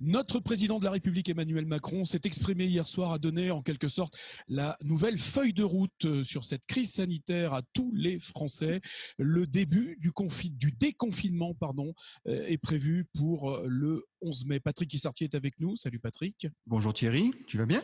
Notre président de la République, Emmanuel Macron, s'est exprimé hier soir, a donné en quelque sorte la nouvelle feuille de route sur cette crise sanitaire à tous les Français. Le début du déconfinement est prévu pour le 11 mai. Patrick Issartier est avec nous. Salut Patrick. Bonjour Thierry, tu vas bien ?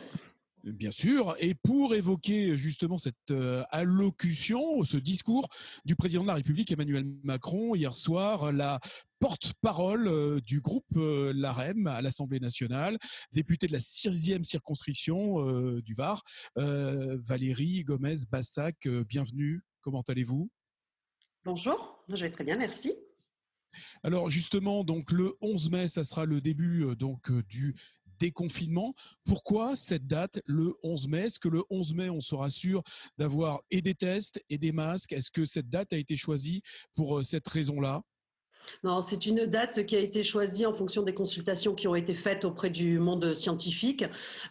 Bien sûr, et pour évoquer justement cette allocution, ce discours du président de la République Emmanuel Macron hier soir, la porte-parole du groupe LAREM à l'Assemblée nationale, députée de la 6e circonscription du Var, Valérie Gomez-Bassac, bienvenue, comment allez-vous ? Bonjour, je vais très bien, merci. Alors justement, donc le 11 mai, ça sera le début du déconfinement. Pourquoi cette date, le 11 mai ? Est-ce que le 11 mai, on sera sûr d'avoir et des tests et des masques ? Est-ce que cette date a été choisie pour cette raison-là ? Non, c'est une date qui a été choisie en fonction des consultations qui ont été faites auprès du monde scientifique.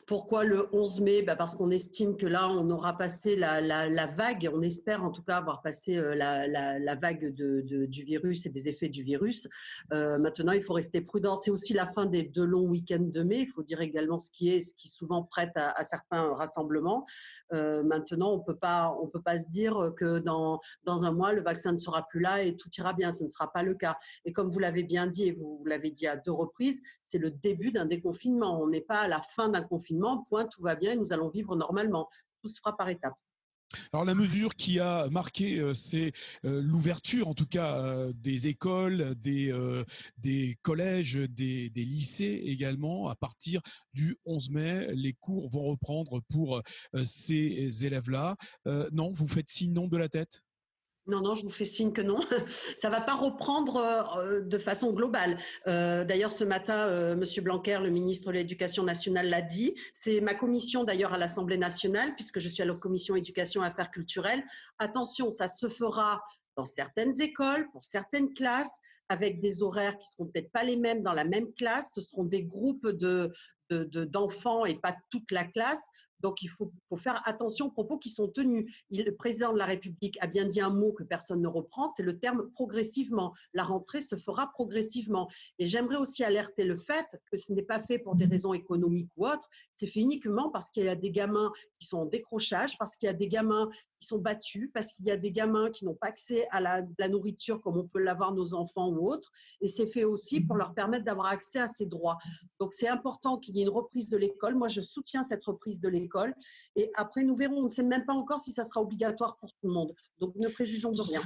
Pourquoi le 11 mai ? Parce qu'on estime que là, on aura passé la vague, on espère en tout cas avoir passé la vague du virus et des effets du virus. Maintenant, il faut rester prudent. C'est aussi la fin des 2 longs week-ends de mai. Il faut dire également ce qui souvent prête à certains rassemblements. Maintenant, on peut pas se dire que dans un mois, le vaccin ne sera plus là et tout ira bien. Ce ne sera pas le cas. Et comme vous l'avez bien dit, et vous l'avez dit à 2 reprises, c'est le début d'un déconfinement. On n'est pas à la fin d'un confinement, point, tout va bien et nous allons vivre normalement. Tout se fera par étapes. Alors la mesure qui a marqué, c'est l'ouverture en tout cas des écoles, des collèges, des lycées également. À partir du 11 mai, les cours vont reprendre pour ces élèves-là. Non, vous faites signe non de la tête ? Non, je vous fais signe que non. Ça va pas reprendre de façon globale. D'ailleurs, ce matin, Monsieur Blanquer, le ministre de l'Éducation nationale, l'a dit. C'est ma commission d'ailleurs à l'Assemblée nationale, puisque je suis à la commission éducation et affaires culturelles. Attention, ça se fera dans certaines écoles, pour certaines classes, avec des horaires qui seront peut-être pas les mêmes dans la même classe. Ce seront des groupes d'enfants et pas toute la classe. Donc, il faut faire attention aux propos qui sont tenus. Le président de la République a bien dit un mot que personne ne reprend, c'est le terme progressivement. La rentrée se fera progressivement. Et j'aimerais aussi alerter le fait que ce n'est pas fait pour des raisons économiques ou autres, c'est fait uniquement parce qu'il y a des gamins qui sont en décrochage, parce qu'il y a des gamins qui sont battus, parce qu'il y a des gamins qui n'ont pas accès à la nourriture comme on peut l'avoir nos enfants ou autres. Et c'est fait aussi pour leur permettre d'avoir accès à ces droits. Donc, c'est important qu'il y ait une reprise de l'école. Moi, je soutiens cette reprise de l'école. Et après, nous verrons. On ne sait même pas encore si ça sera obligatoire pour tout le monde. Donc, ne préjugeons de rien.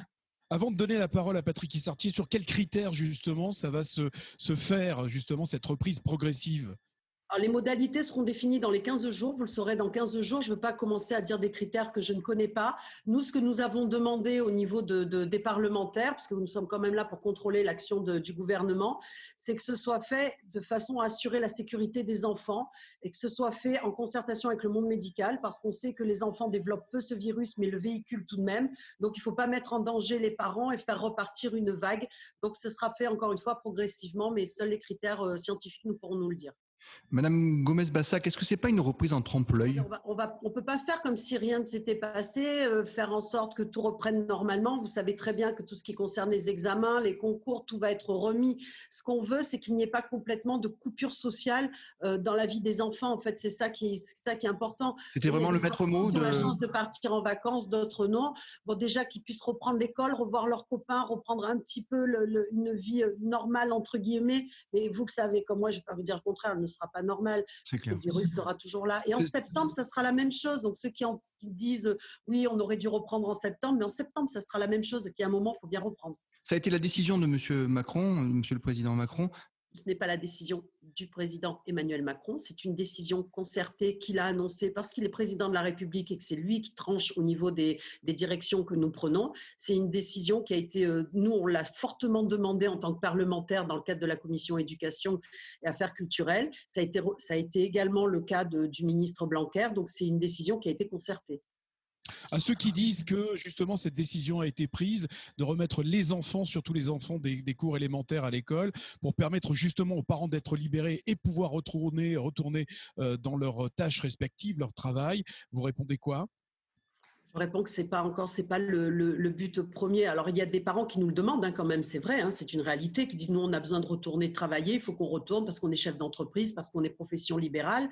Avant de donner la parole à Patrick Issartier, sur quels critères justement ça va se faire, justement, cette reprise progressive ? Alors, les modalités seront définies dans les 15 jours. Vous le saurez dans 15 jours. Je ne veux pas commencer à dire des critères que je ne connais pas. Nous, ce que nous avons demandé au niveau des parlementaires, parce que nous sommes quand même là pour contrôler l'action du gouvernement, c'est que ce soit fait de façon à assurer la sécurité des enfants et que ce soit fait en concertation avec le monde médical, parce qu'on sait que les enfants développent peu ce virus, mais le véhiculent tout de même. Donc, il ne faut pas mettre en danger les parents et faire repartir une vague. Donc, ce sera fait encore une fois progressivement, mais seuls les critères scientifiques nous pourront nous le dire. Madame Gomez-Bassac, est-ce que c'est pas une reprise en trompe-l'œil ? On peut pas faire comme si rien ne s'était passé, faire en sorte que tout reprenne normalement. Vous savez très bien que tout ce qui concerne les examens, les concours, tout va être remis. Ce qu'on veut, c'est qu'il n'y ait pas complètement de coupure sociale dans la vie des enfants. En fait, c'est ça qui est important. C'était vraiment le maître mot de la chance de partir en vacances, d'autres non. Bon, déjà qu'ils puissent reprendre l'école, revoir leurs copains, reprendre un petit peu une vie normale entre guillemets. Mais vous que savez, comme moi, je vais pas vous dire le contraire, elle ne sera pas normale. C'est clair. Le virus sera toujours là. Et en septembre, ça sera la même chose. Donc, ceux qui disent oui, on aurait dû reprendre en septembre, mais en septembre, ça sera la même chose. Qu'à un moment, il faut bien reprendre. Ça a été la décision de Monsieur Macron, Monsieur le Président Macron. Ce n'est pas la décision du président Emmanuel Macron, c'est une décision concertée qu'il a annoncée parce qu'il est président de la République et que c'est lui qui tranche au niveau des directions que nous prenons. C'est une décision qui a été, nous on l'a fortement demandé en tant que parlementaire dans le cadre de la commission éducation et affaires culturelles. Ça a été également le cas du ministre Blanquer, donc c'est une décision qui a été concertée. À ceux qui disent que justement cette décision a été prise de remettre les enfants, surtout les enfants des cours élémentaires à l'école, pour permettre justement aux parents d'être libérés et pouvoir retourner dans leurs tâches respectives, leur travail, vous répondez quoi ? réponds que c'est pas le but premier. Alors il y a des parents qui nous le demandent quand même, c'est vrai, c'est une réalité, qui disent nous on a besoin de retourner travailler, il faut qu'on retourne parce qu'on est chef d'entreprise, parce qu'on est profession libérale.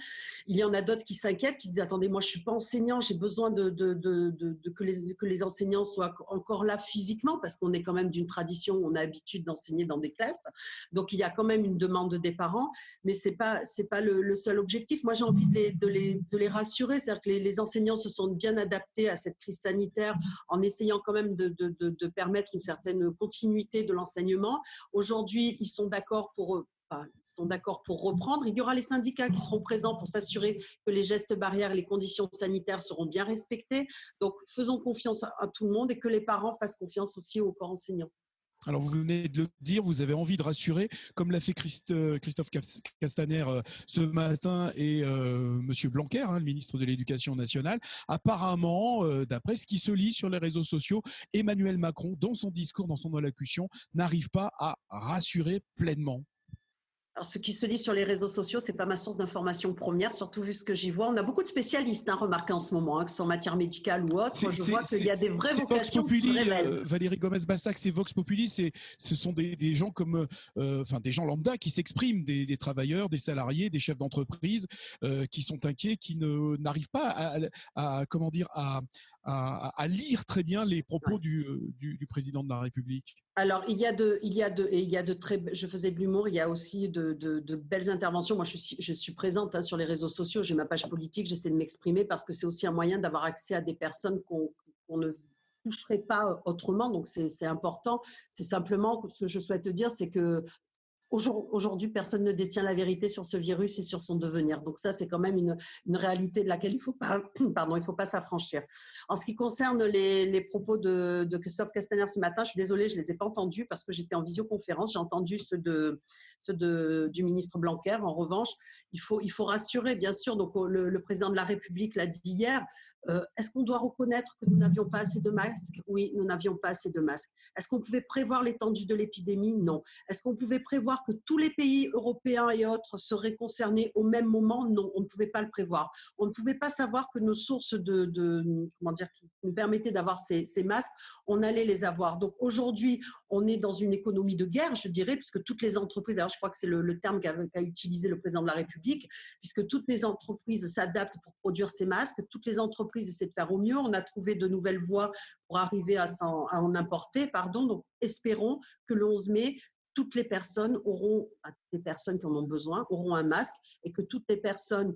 Il y en a d'autres qui s'inquiètent, qui disent attendez, moi je suis pas enseignant, j'ai besoin que les enseignants soient encore là physiquement parce qu'on est quand même d'une tradition où on a l'habitude d'enseigner dans des classes. Donc il y a quand même une demande des parents, mais c'est pas le seul objectif. Moi j'ai envie de les rassurer, c'est-à-dire que les enseignants se sont bien adaptés à cette crise sanitaire en essayant quand même de permettre une certaine continuité de l'enseignement. Aujourd'hui, ils sont d'accord pour reprendre. Il y aura les syndicats qui seront présents pour s'assurer que les gestes barrières et les conditions sanitaires seront bien respectées. Donc, faisons confiance à tout le monde et que les parents fassent confiance aussi au corps enseignant. Alors, vous venez de le dire, vous avez envie de rassurer, comme l'a fait Christophe Castaner ce matin et Monsieur Blanquer, le ministre de l'Éducation nationale. Apparemment, d'après ce qui se lit sur les réseaux sociaux, Emmanuel Macron, dans son discours, dans son allocution, n'arrive pas à rassurer pleinement. Alors, ce qui se lit sur les réseaux sociaux, ce n'est pas ma source d'information première, surtout vu ce que j'y vois. On a beaucoup de spécialistes remarqués en ce moment, que ce soit en matière médicale ou autre. Je vois qu'il y a des vraies vocations qui se révèlent. Valérie Gomez-Bassac, c'est Vox Populi, ce sont des gens comme, des gens lambda qui s'expriment, des travailleurs, des salariés, des chefs d'entreprise qui sont inquiets, qui n'arrivent pas à lire très bien les propos du président de la République. Alors, je faisais de l'humour, il y a aussi de belles interventions. Moi, je suis présente sur les réseaux sociaux, j'ai ma page politique, j'essaie de m'exprimer parce que c'est aussi un moyen d'avoir accès à des personnes qu'on ne toucherait pas autrement. Donc, c'est important. C'est simplement ce que je souhaite dire, c'est que aujourd'hui, personne ne détient la vérité sur ce virus et sur son devenir. Donc ça, c'est quand même une réalité de laquelle il faut pas s'affranchir. En ce qui concerne les propos de Christophe Castaner ce matin, je suis désolée, je ne les ai pas entendus parce que j'étais en visioconférence. J'ai entendu ceux du ministre Blanquer. En revanche, il faut rassurer, bien sûr. Donc le président de la République l'a dit hier. Est-ce qu'on doit reconnaître que nous n'avions pas assez de masques? Oui, nous n'avions pas assez de masques. Est-ce qu'on pouvait prévoir l'étendue de l'épidémie? Non. Est-ce qu'on pouvait prévoir que tous les pays européens et autres seraient concernés au même moment? Non, on ne pouvait pas le prévoir. On ne pouvait pas savoir que nos sources qui nous permettaient d'avoir ces masques, on allait les avoir. Donc aujourd'hui, on est dans une économie de guerre, je dirais, puisque toutes les entreprises, d'ailleurs je crois que c'est le terme qu'a utilisé le président de la République, puisque toutes les entreprises s'adaptent pour produire ces masques, toutes les entreprises essaient de faire au mieux, on a trouvé de nouvelles voies pour arriver à en importer, donc espérons que le 11 mai, toutes les personnes qui en ont besoin auront un masque et que toutes les personnes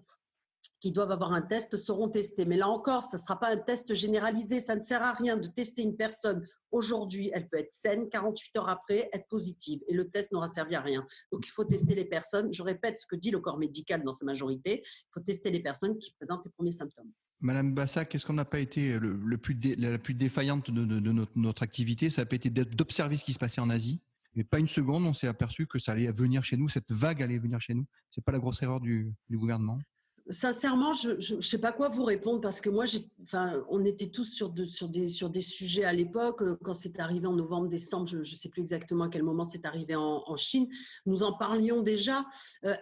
qui doivent avoir un test seront testées. Mais là encore, ce ne sera pas un test généralisé. Ça ne sert à rien de tester une personne aujourd'hui. Elle peut être saine, 48 heures après, être positive. Et le test n'aura servi à rien. Donc, il faut tester les personnes. Je répète ce que dit le corps médical dans sa majorité. Il faut tester les personnes qui présentent les premiers symptômes. Madame Bassac, est-ce qu'on n'a pas été la plus défaillante de notre activité? Ça n'a pas été d'observer ce qui se passait en Asie. Et pas une seconde, on s'est aperçu que ça allait venir chez nous, cette vague allait venir chez nous. Ce n'est pas la grosse erreur du gouvernement? Sincèrement, je ne sais pas quoi vous répondre parce que moi, on était tous sur des sujets à l'époque. Quand c'est arrivé en novembre, décembre, je ne sais plus exactement à quel moment c'est arrivé en Chine. Nous en parlions déjà.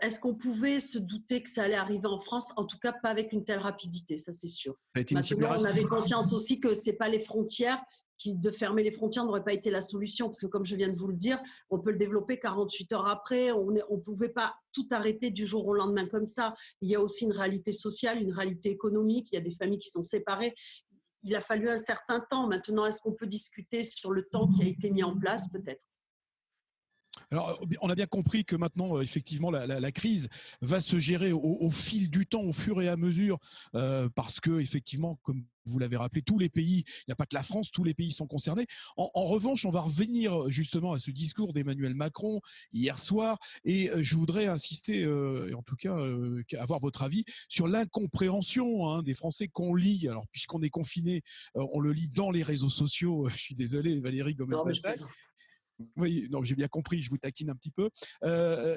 Est-ce qu'on pouvait se douter que ça allait arriver en France? En tout cas, pas avec une telle rapidité, ça c'est sûr. Maintenant, on avait conscience aussi que ce n'est pas les frontières. De fermer les frontières n'aurait pas été la solution, parce que comme je viens de vous le dire, on peut le développer 48 heures après, on ne pouvait pas tout arrêter du jour au lendemain comme ça. Il y a aussi une réalité sociale, une réalité économique, il y a des familles qui sont séparées. Il a fallu un certain temps. Maintenant, est-ce qu'on peut discuter sur le temps qui a été mis en place? Peut-être. Alors, on a bien compris que maintenant, effectivement, la crise va se gérer au fil du temps, au fur et à mesure, parce que, effectivement, comme vous l'avez rappelé, tous les pays, il n'y a pas que la France, tous les pays sont concernés. En revanche, on va revenir justement à ce discours d'Emmanuel Macron hier soir, et je voudrais insister, et en tout cas, avoir votre avis sur l'incompréhension des Français qu'on lit. Alors, puisqu'on est confiné, on le lit dans les réseaux sociaux. Je suis désolé, Valérie Gomez-Bassac. Oui, non, j'ai bien compris, je vous taquine un petit peu.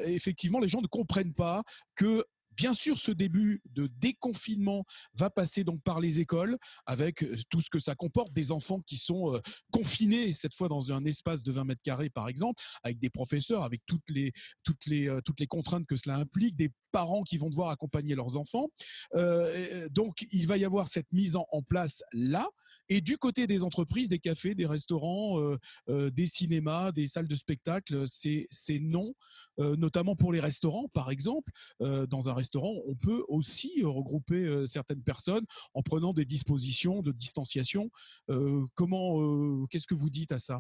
Effectivement, les gens ne comprennent pas que bien sûr, ce début de déconfinement va passer donc par les écoles, avec tout ce que ça comporte, des enfants qui sont confinés, cette fois dans un espace de 20 mètres carrés, par exemple, avec des professeurs, avec toutes les contraintes que cela implique, des parents qui vont devoir accompagner leurs enfants. Donc, il va y avoir cette mise en place là. Et du côté des entreprises, des cafés, des restaurants, des cinémas, des salles de spectacle, c'est non, notamment pour les restaurants, par exemple. Dans un restaurant, on peut aussi regrouper certaines personnes en prenant des dispositions de distanciation. Qu'est-ce que vous dites à ça?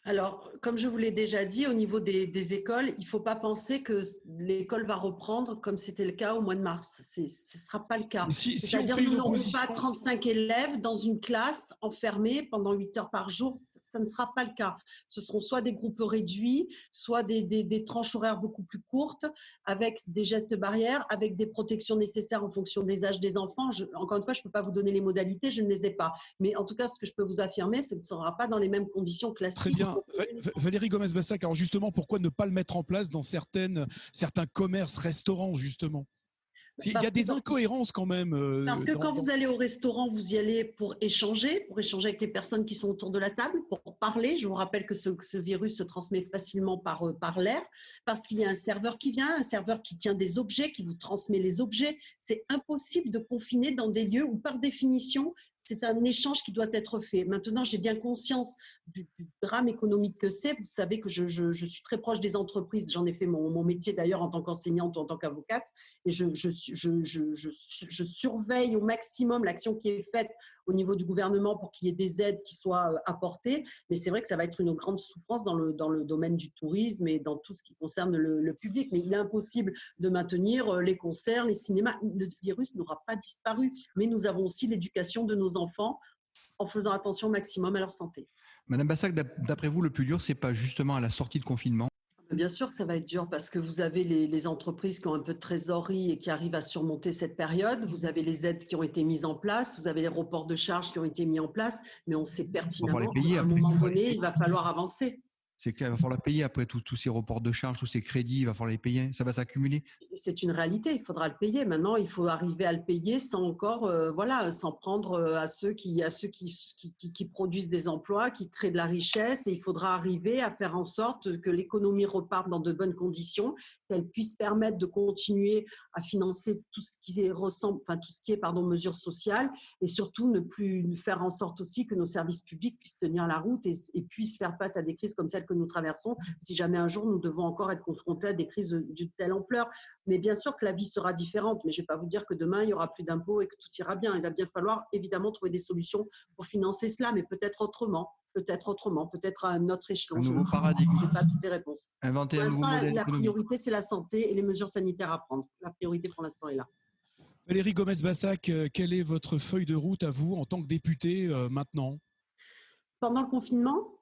Alors, comme je vous l'ai déjà dit, au niveau des écoles, il ne faut pas penser que l'école va reprendre comme c'était le cas au mois de mars. Ce ne sera pas le cas. Si on C'est-à-dire, fait nous une n'aurons pas opposition, 35 élèves dans une classe enfermée pendant 8 heures par jour. Ça ne sera pas le cas. Ce seront soit des groupes réduits, soit des tranches horaires beaucoup plus courtes, avec des gestes barrières, avec des protections nécessaires en fonction des âges des enfants. Encore une fois, je ne peux pas vous donner les modalités, je ne les ai pas. Mais en tout cas, ce que je peux vous affirmer, c'est que ce ne sera pas dans les mêmes conditions classiques. très bien. Valérie Gomez-Bassac, alors justement, pourquoi ne pas le mettre en place dans certains commerces, restaurants, justement? Il y a des incohérences quand même. Parce que quand vous allez au restaurant, vous y allez pour échanger avec les personnes qui sont autour de la table, pour parler. Je vous rappelle que ce virus se transmet facilement par l'air, parce qu'il y a un serveur qui vient, un serveur qui tient des objets, qui vous transmet les objets. C'est impossible de confiner dans des lieux où, par définition, c'est un échange qui doit être fait. Maintenant, j'ai bien conscience du drame économique que c'est. Vous savez que je suis très proche des entreprises. J'en ai fait mon métier d'ailleurs en tant qu'enseignante ou en tant qu'avocate. Et je surveille au maximum l'action qui est faite au niveau du gouvernement pour qu'il y ait des aides qui soient apportées. Mais c'est vrai que ça va être une grande souffrance dans le domaine du tourisme et dans tout ce qui concerne le public. Mais il est impossible de maintenir les concerts, les cinémas. Le virus n'aura pas disparu. Mais nous avons aussi l'éducation de nos enfants en faisant attention au maximum à leur santé. Madame Bassac, d'après vous, le plus dur, c'est pas justement à la sortie de confinement? Bien sûr que ça va être dur parce que vous avez les entreprises qui ont un peu de trésorerie et qui arrivent à surmonter cette période. Vous avez les aides qui ont été mises en place. Vous avez les reports de charges qui ont été mis en place. Mais on sait pertinemment qu'à un moment donné, il va falloir avancer. C'est qu'il va falloir payer après tous ces reports de charges, tous ces crédits, il va falloir les payer. Ça va s'accumuler. C'est une réalité, il faudra le payer. Maintenant, il faut arriver à le payer sans encore, sans prendre à ceux qui produisent des emplois, qui créent de la richesse. Et il faudra arriver à faire en sorte que l'économie reparte dans de bonnes conditions, qu'elle puisse permettre de continuer à financer tout ce qui est mesures sociales, et surtout ne plus faire en sorte aussi que nos services publics puissent tenir la route et puissent faire face à des crises comme celle que nous traversons, si jamais un jour nous devons encore être confrontés à des crises d'une telle ampleur. Mais bien sûr que la vie sera différente, mais je ne vais pas vous dire que demain, il n'y aura plus d'impôts et que tout ira bien. Il va bien falloir évidemment trouver des solutions pour financer cela, mais peut-être autrement, peut-être à un autre échelon. Un nouveau paradigme. Je n'ai pas toutes les réponses. Inventer un nouveau modèle la économique. priorité, c'est la santé et les mesures sanitaires à prendre. La priorité pour l'instant est là. Valérie Gomez-Bassac, quelle est votre feuille de route à vous en tant que députée maintenant? Pendant le confinement?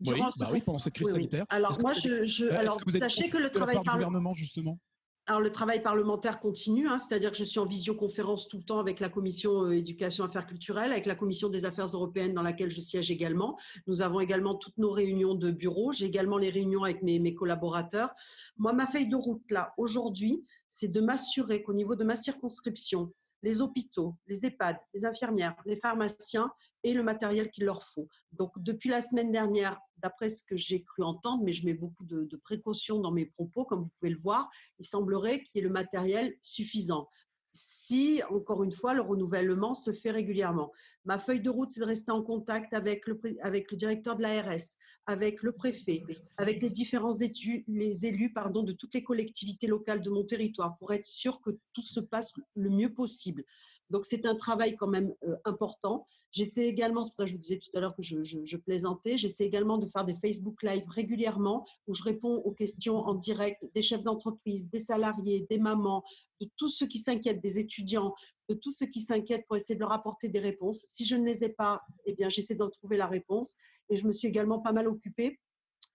Oui, pendant cette crise sanitaire. Alors moi, sachez que le travail du gouvernement justement. Alors, le travail parlementaire continue, c'est-à-dire que je suis en visioconférence tout le temps avec la commission éducation affaires culturelles, avec la commission des affaires européennes dans laquelle je siège également. Nous avons également toutes nos réunions de bureau. J'ai également les réunions avec mes collaborateurs. Moi, ma feuille de route, là, aujourd'hui, c'est de m'assurer qu'au niveau de ma circonscription, les hôpitaux, les EHPAD, les infirmières, les pharmaciens aient le matériel qu'il leur faut. Donc, depuis la semaine dernière, d'après ce que j'ai cru entendre, mais je mets beaucoup de précautions dans mes propos, comme vous pouvez le voir, il semblerait qu'il y ait le matériel suffisant. Si, encore une fois, le renouvellement se fait régulièrement. Ma feuille de route, c'est de rester en contact avec le directeur de l'ARS, avec le préfet, avec les différents élus de toutes les collectivités locales de mon territoire pour être sûr que tout se passe le mieux possible. Donc, c'est un travail quand même important. J'essaie également, c'est pour ça que je vous disais tout à l'heure que je plaisantais, j'essaie également de faire des Facebook Live régulièrement où je réponds aux questions en direct des chefs d'entreprise, des salariés, des mamans, de tous ceux qui s'inquiètent, des étudiants, de tous ceux qui s'inquiètent pour essayer de leur apporter des réponses. Si je ne les ai pas, eh bien, j'essaie d'en trouver la réponse. Et je me suis également pas mal occupée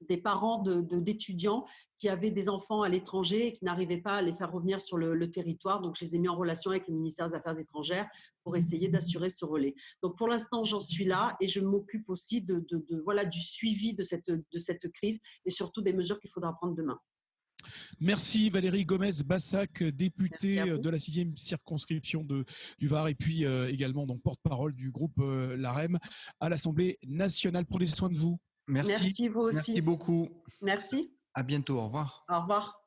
des parents d'étudiants qui avaient des enfants à l'étranger et qui n'arrivaient pas à les faire revenir sur le territoire. Donc, je les ai mis en relation avec le ministère des Affaires étrangères pour essayer d'assurer ce relais. Donc, pour l'instant, j'en suis là et je m'occupe aussi du suivi de cette crise et surtout des mesures qu'il faudra prendre demain. Merci Valérie Gomez-Bassac, députée Merci à vous. de la 6e circonscription du Var et puis également donc porte-parole du groupe LAREM à l'Assemblée nationale. Prenez soin de vous. Merci. Merci vous aussi. Merci beaucoup. Merci. À bientôt. Au revoir. Au revoir.